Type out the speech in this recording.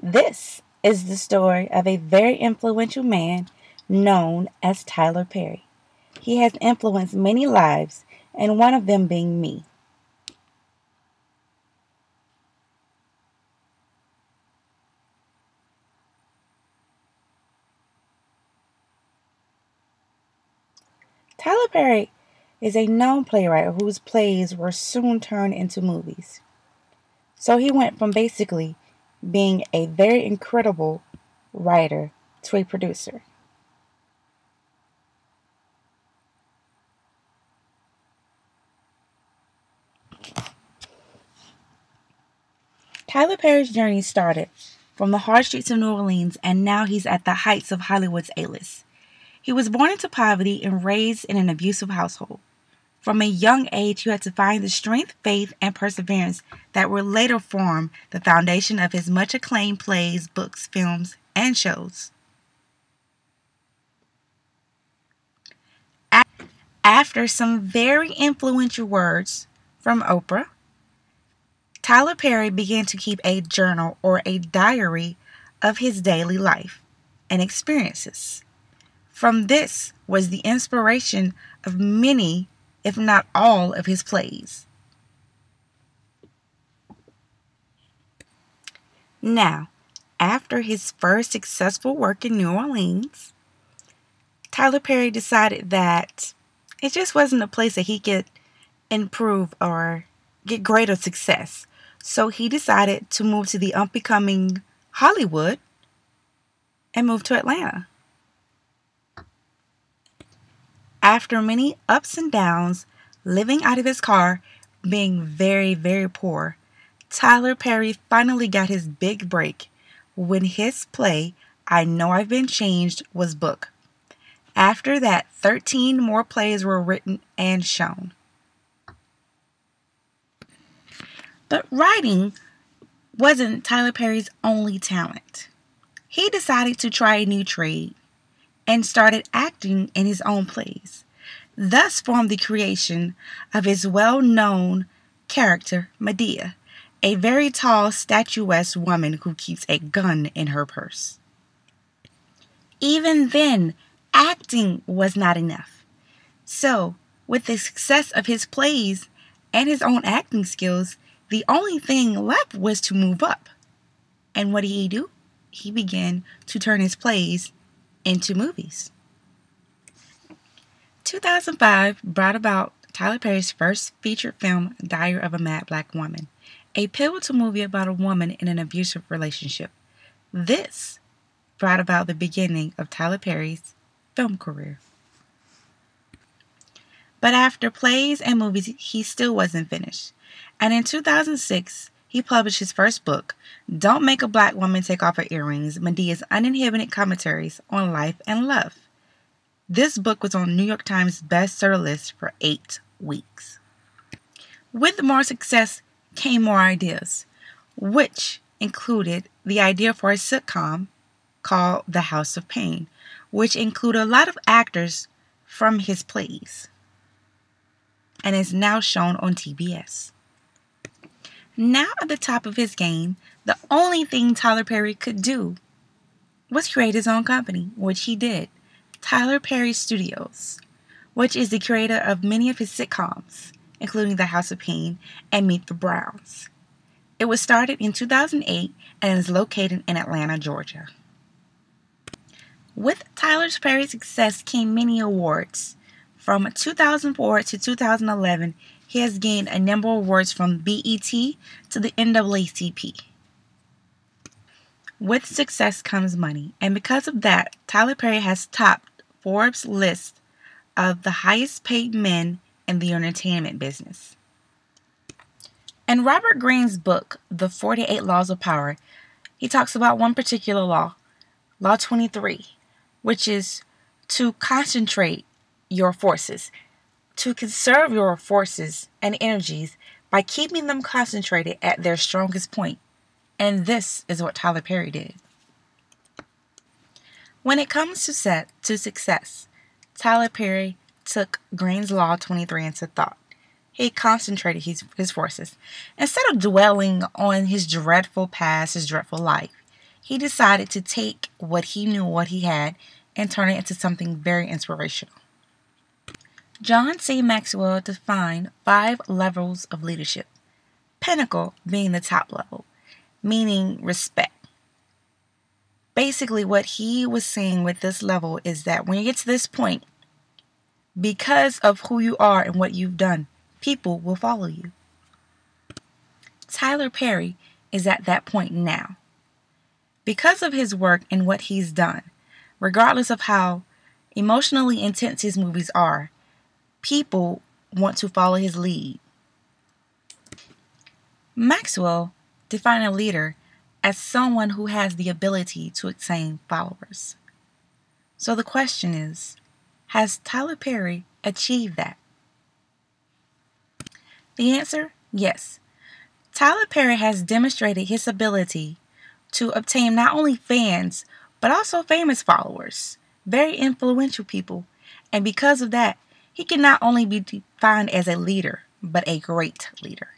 This is the story of a very influential man known as Tyler Perry. He has influenced many lives, and one of them being me. Tyler Perry is a known playwright whose plays were soon turned into movies. So he went from basically being a very incredible writer to a producer. Tyler Perry's journey started from the hard streets of New Orleans, and now he's at the heights of Hollywood's A-list. He was born into poverty and raised in an abusive household. From a young age, he had to find the strength, faith, and perseverance that would later form the foundation of his much acclaimed plays, books, films, and shows. After some very influential words from Oprah, Tyler Perry began to keep a journal or a diary of his daily life and experiences. From this was the inspiration of many, if not all, of his plays. Now, after his first successful work in New Orleans, Tyler Perry decided that it just wasn't a place that he could improve or get greater success. So he decided to move to the up-and-coming Hollywood and move to Atlanta. After many ups and downs, living out of his car, being very, very poor, Tyler Perry finally got his big break when his play, I Know I've Been Changed, was booked. After that, 13 more plays were written and shown. But writing wasn't Tyler Perry's only talent. He decided to try a new trade and started acting in his own plays, thus formed the creation of his well-known character, Medea, a very tall, statuesque woman who keeps a gun in her purse. Even then, acting was not enough. So, with the success of his plays and his own acting skills, the only thing left was to move up. And what did he do? He began to turn his plays into movies. 2005 brought about Tyler Perry's first featured film, Diary of a Mad Black Woman, a pivotal movie about a woman in an abusive relationship. This brought about the beginning of Tyler Perry's film career. But after plays and movies, he still wasn't finished. And in 2006, he published his first book, Don't Make a Black Woman Take Off Her Earrings, Medea's Uninhibited Commentaries on Life and Love. This book was on New York Times bestseller list for 8 weeks. With more success came more ideas, which included the idea for a sitcom called The House of Pain, which included a lot of actors from his plays and is now shown on TBS. Now at the top of his game, the only thing Tyler Perry could do was create his own company, which he did, Tyler Perry Studios, which is the creator of many of his sitcoms, including The House of Pain and Meet the Browns. It was started in 2008 and is located in Atlanta, Georgia. With Tyler Perry's success came many awards. From 2004 to 2011, he has gained a number of awards from BET to the NAACP. With success comes money, and because of that, Tyler Perry has topped Forbes' list of the highest paid men in the entertainment business. In Robert Greene's book, The 48 Laws of Power, he talks about one particular law, Law 23, which is to concentrate your forces, to conserve your forces and energies by keeping them concentrated at their strongest point. And this is what Tyler Perry did. When it comes to success, Tyler Perry took Greene's Law 23 into thought. He concentrated his forces. Instead of dwelling on his dreadful past, his dreadful life, he decided to take what he knew, what he had, and turn it into something very inspirational. John C. Maxwell defined 5 levels of leadership, pinnacle being the top level, meaning respect. Basically, what he was saying with this level is that when you get to this point, because of who you are and what you've done, people will follow you. Tyler Perry is at that point now. Because of his work and what he's done, regardless of how emotionally intense his movies are, people want to follow his lead. Maxwell defined a leader as someone who has the ability to attain followers. So the question is, has Tyler Perry achieved that? The answer, yes. Tyler Perry has demonstrated his ability to obtain not only fans, but also famous followers, very influential people, and because of that, he can not only be defined as a leader, but a great leader.